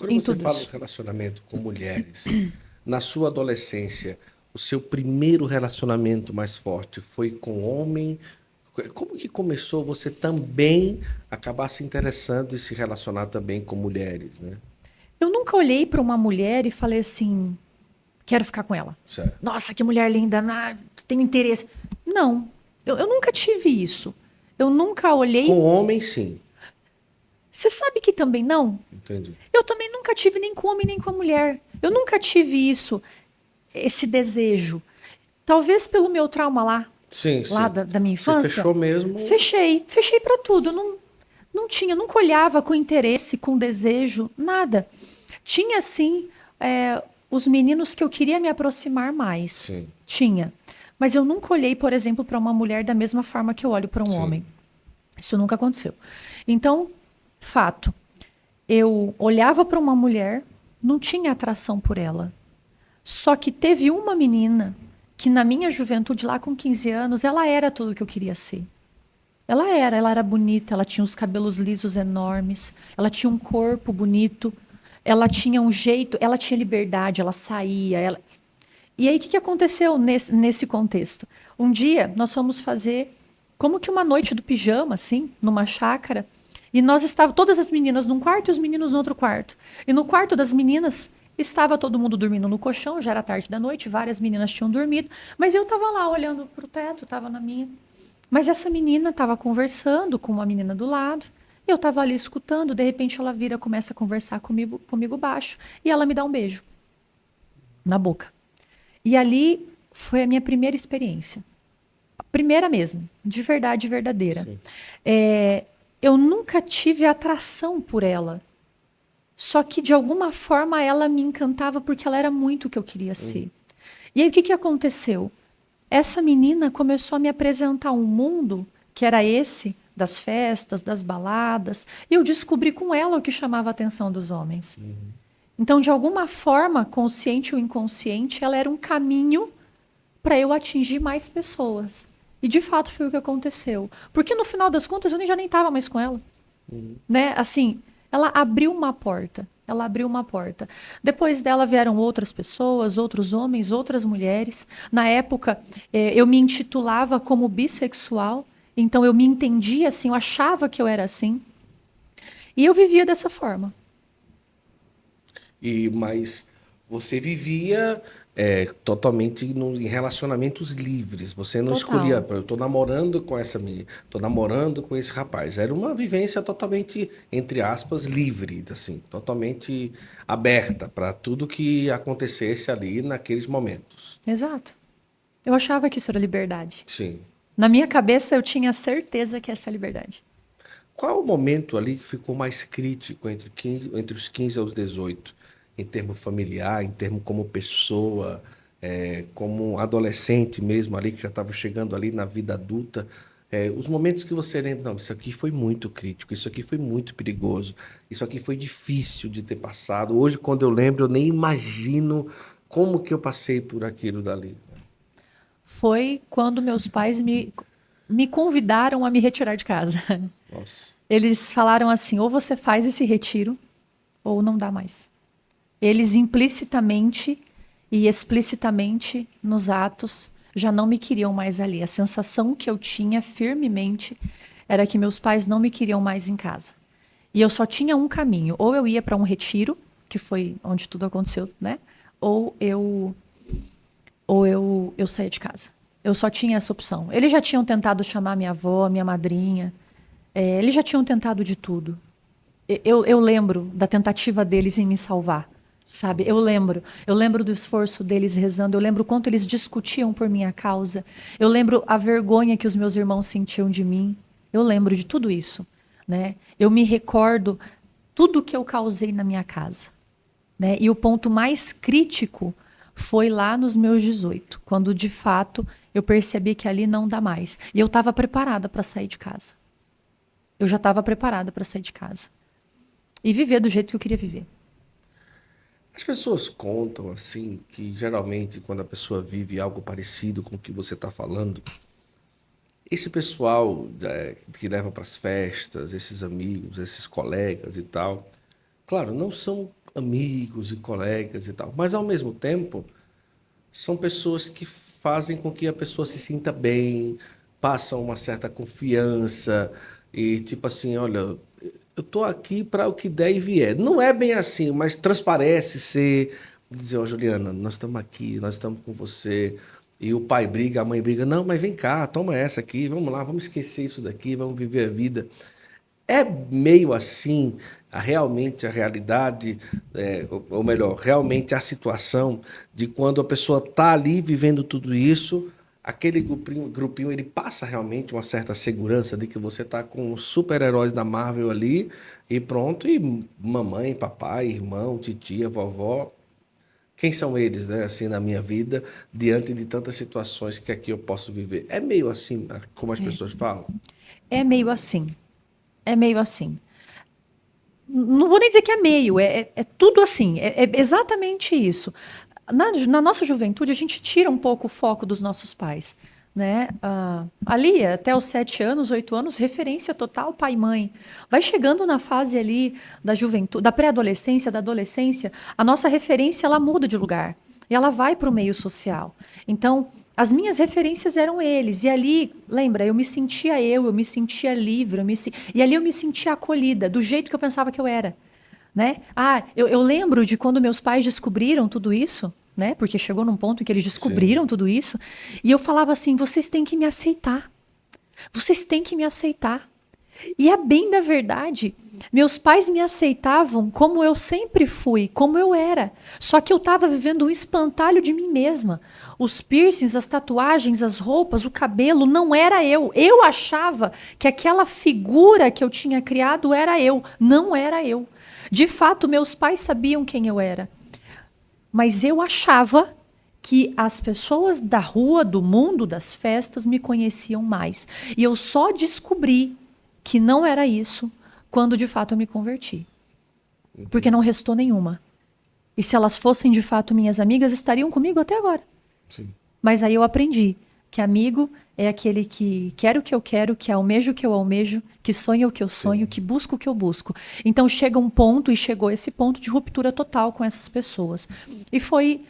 Quando em você tudo fala em isso. relacionamento com mulheres, na sua adolescência, o seu primeiro relacionamento mais forte foi com homem? Como que começou você também acabar se interessando e se relacionar também com mulheres, né? Eu nunca olhei para uma mulher e falei assim, quero ficar com ela. Certo. Nossa, que mulher linda, tenho interesse. Não, eu nunca tive isso. Eu nunca Com olhei. homem, sim. Você sabe que também não? Entendi. Eu também nunca tive nem com homem nem com a mulher. Eu nunca tive isso, esse desejo. Talvez pelo meu trauma Sim, lá sim. da minha Você infância. fechou mesmo. Fechei para tudo. Eu não tinha, nunca olhava com interesse, com desejo, nada. Tinha sim os meninos que eu queria me aproximar mais. Sim, Tinha. Mas eu nunca olhei, por exemplo, para uma mulher da mesma forma que eu olho para um sim. homem. Isso nunca aconteceu. Então, fato. Eu olhava para uma mulher, não tinha atração por ela. Só que teve uma menina que na minha juventude, lá com 15 anos, ela era tudo que eu queria ser. Ela era bonita, ela tinha os cabelos lisos enormes, ela tinha um corpo bonito, ela tinha um jeito, ela tinha liberdade, ela saía. E aí, o que, que aconteceu nesse contexto? Um dia, nós fomos fazer como que uma noite do pijama, assim, numa chácara, e nós estávamos, todas as meninas num quarto e os meninos no outro quarto. E no quarto das meninas, estava todo mundo dormindo no colchão, já era tarde da noite, várias meninas tinham dormido, mas eu estava lá olhando para o teto, estava na minha. Mas essa menina estava conversando com uma menina do lado. Eu estava ali escutando, de repente ela vira, começa a conversar comigo baixo e ela me dá um beijo na boca. E ali foi a minha primeira experiência. A primeira mesmo, de verdade verdadeira. Sim. Eu nunca tive atração por ela. Só que de alguma forma ela me encantava porque ela era muito o que eu queria ser. E aí o que, que aconteceu? Essa menina começou a me apresentar um mundo que era esse das festas, das baladas, e eu descobri com ela o que chamava a atenção dos homens. Então, de alguma forma, consciente ou inconsciente, ela era um caminho para eu atingir mais pessoas. E de fato foi o que aconteceu. Porque no final das contas eu já nem estava mais com ela. Né? Assim, ela abriu uma porta. Ela abriu uma porta. Depois dela vieram outras pessoas, outros homens, outras mulheres. Na época, eu me intitulava como bissexual. Então eu me entendia assim, eu achava que eu era assim. E eu vivia dessa forma. Mas você vivia totalmente em relacionamentos livres. Você não escolhia, Total. "Pô, eu estou namorando com essa menina, estou namorando com esse rapaz." Era uma vivência totalmente, entre aspas, livre, assim, totalmente aberta para tudo que acontecesse ali naqueles momentos. Exato. Eu achava que isso era liberdade. Sim. Na minha cabeça eu tinha certeza que essa é a liberdade. Qual o momento ali que ficou mais crítico entre os 15 aos 18, em termo familiar, em termo como pessoa, como adolescente mesmo ali, que já estava chegando ali na vida adulta, os momentos que você lembra, não, isso aqui foi muito crítico, isso aqui foi muito perigoso, isso aqui foi difícil de ter passado. Hoje, quando eu lembro, eu nem imagino como que eu passei por aquilo dali. Foi quando meus pais me convidaram a me retirar de casa. Nossa, Eles falaram assim: ou você faz esse retiro, ou não dá mais. Eles implicitamente e explicitamente nos atos já não me queriam mais ali. A sensação que eu tinha firmemente era que meus pais não me queriam mais em casa. E eu só tinha um caminho: ou eu ia para um retiro, que foi onde tudo aconteceu, né? Ou eu saía de casa. Eu só tinha essa opção. Eles já tinham tentado chamar minha avó, minha madrinha. Eles já tinham tentado de tudo. Eu lembro da tentativa deles em me salvar, sabe? Eu lembro do esforço deles rezando, eu lembro o quanto eles discutiam por minha causa, eu lembro a vergonha que os meus irmãos sentiam de mim, eu lembro de tudo isso, né? Eu me recordo tudo que eu causei na minha casa, né? E o ponto mais crítico foi lá nos meus 18, quando de fato eu percebi que ali não dá mais. E eu estava preparada para sair de casa. Eu já estava preparada para sair de casa. E viver do jeito que eu queria viver. as pessoas contam assim que geralmente quando a pessoa vive algo parecido com o que você está falando, esse pessoal que leva para as festas, esses amigos, esses colegas e tal, claro, não são amigos e colegas e tal. Mas, ao mesmo tempo, são pessoas que fazem com que a pessoa se sinta bem, passam uma certa confiança e tipo assim, olha, eu tô aqui para o que der e vier. Não é bem assim, mas transparece ser dizer, ó, Juliana, nós estamos aqui, nós estamos com você. E o pai briga, a mãe briga, não, mas vem cá, toma essa aqui, vamos lá, vamos esquecer isso daqui, vamos viver a vida. É meio assim, realmente a realidade, ou melhor, realmente a situação de quando a pessoa está ali vivendo tudo isso, aquele grupinho ele passa realmente uma certa segurança de que você está com os super-heróis da Marvel ali e pronto, e mamãe, papai, irmão, titia, vovó, quem são eles, né, assim, na minha vida, diante de tantas situações que aqui eu posso viver? É meio assim, né, como as pessoas falam? É meio assim. É meio assim. Não vou nem dizer que é meio, é tudo assim. É exatamente isso. Na nossa juventude, a gente tira um pouco o foco dos nossos pais. Né? Ali, até os 7 anos, 8 anos, referência total pai e mãe. Vai chegando na fase ali da juventude, da pré-adolescência, da adolescência, a nossa referência ela muda de lugar. E ela vai para o meio social. Então, as minhas referências eram eles. E ali, lembra, eu me sentia livre, e ali eu me sentia acolhida, do jeito que eu pensava que eu era. Né? Eu lembro de quando meus pais descobriram tudo isso, né? Porque chegou num ponto em que eles Sim. descobriram tudo isso, e eu falava assim: vocês têm que me aceitar. Vocês têm que me aceitar. E a bem da verdade, meus pais me aceitavam como eu sempre fui, como eu era. Só que eu estava vivendo um espantalho de mim mesma. Os piercings, as tatuagens, as roupas, o cabelo, não era eu. Eu achava que aquela figura que eu tinha criado era eu. Não era eu. De fato, meus pais sabiam quem eu era. Mas eu achava que as pessoas da rua, do mundo, das festas, me conheciam mais. E eu só descobri que não era isso quando de fato eu me converti. Porque não restou nenhuma. E se elas fossem de fato minhas amigas, estariam comigo até agora. Sim. Mas aí eu aprendi que amigo é aquele que quer o que eu quero, que almeja o que eu almejo, que sonha o que eu sonho, que busca o que eu busco. Então chega um ponto, e chegou esse ponto de ruptura total com essas pessoas. E foi.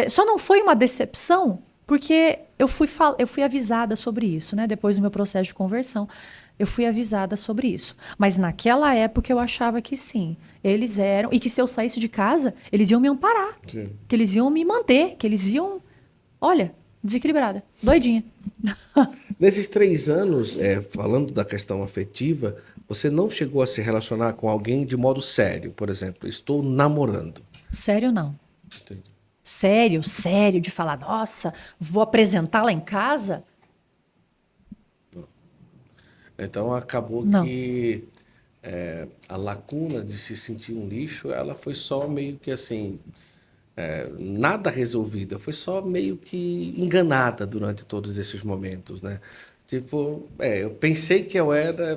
Só não foi uma decepção, porque eu fui avisada sobre isso, né? Depois do meu processo de conversão, eu fui avisada sobre isso. Mas naquela época eu achava que sim, eles eram. E que se eu saísse de casa, eles iam me amparar. Sim. Que eles iam me manter, que eles iam. Olha, desequilibrada, doidinha. Nesses 3 anos, falando da questão afetiva, você não chegou a se relacionar com alguém de modo sério, por exemplo, estou namorando. Sério, não. Entendi. Sério, sério, de falar, nossa, vou apresentá-la em casa? Então acabou Não. que a lacuna de se sentir um lixo, ela foi só meio que assim, nada resolvida, foi só meio que enganada durante todos esses momentos, né? Tipo, eu pensei que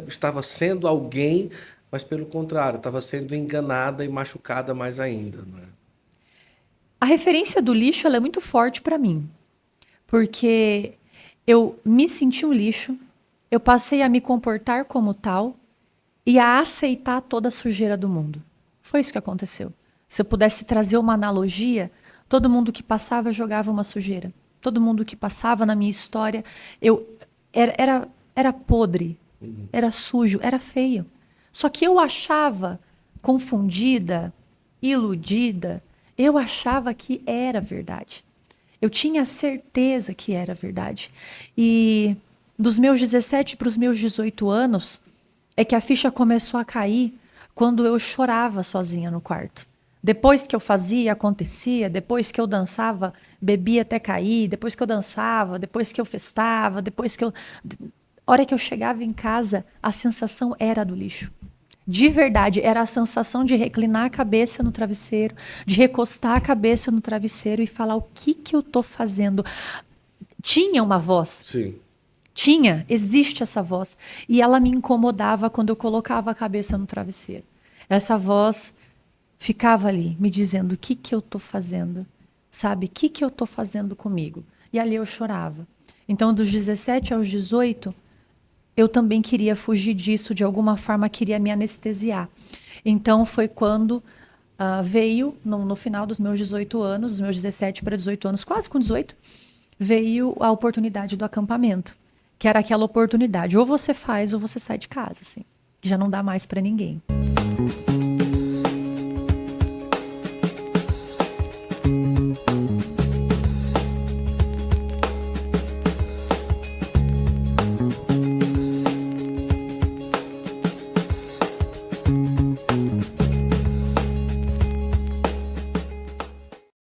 estava sendo alguém, mas pelo contrário, estava sendo enganada e machucada mais ainda, né? A referência do lixo ela é muito forte para mim, porque eu me senti um lixo, eu passei a me comportar como tal e a aceitar toda a sujeira do mundo. Foi isso que aconteceu. Se eu pudesse trazer uma analogia, todo mundo que passava jogava uma sujeira. Todo mundo que passava na minha história, eu era podre, era sujo, era feio. Só que eu achava confundida, iludida, eu achava que era verdade. Eu tinha certeza que era verdade. E dos meus 17 para os meus 18 anos, é que a ficha começou a cair quando eu chorava sozinha no quarto. Depois que eu fazia, acontecia. Depois que eu dançava, bebia até cair. Depois que eu dançava, depois que eu festava, depois que eu... A hora que eu chegava em casa, a sensação era do lixo. De verdade, era a sensação de reclinar a cabeça no travesseiro, de recostar a cabeça no travesseiro e falar o que eu estou fazendo. Tinha uma voz. Sim. Existe essa voz. E ela me incomodava quando eu colocava a cabeça no travesseiro. Essa voz ficava ali, me dizendo o que eu estou fazendo. Sabe? O que eu estou fazendo comigo? E ali eu chorava. Então, dos 17 aos 18, eu também queria fugir disso, de alguma forma queria me anestesiar. Então, foi quando veio no final dos meus 18 anos, dos meus 17 para 18 anos, quase com 18, veio a oportunidade do acampamento, que era aquela oportunidade, ou você faz ou você sai de casa, assim, que já não dá mais para ninguém.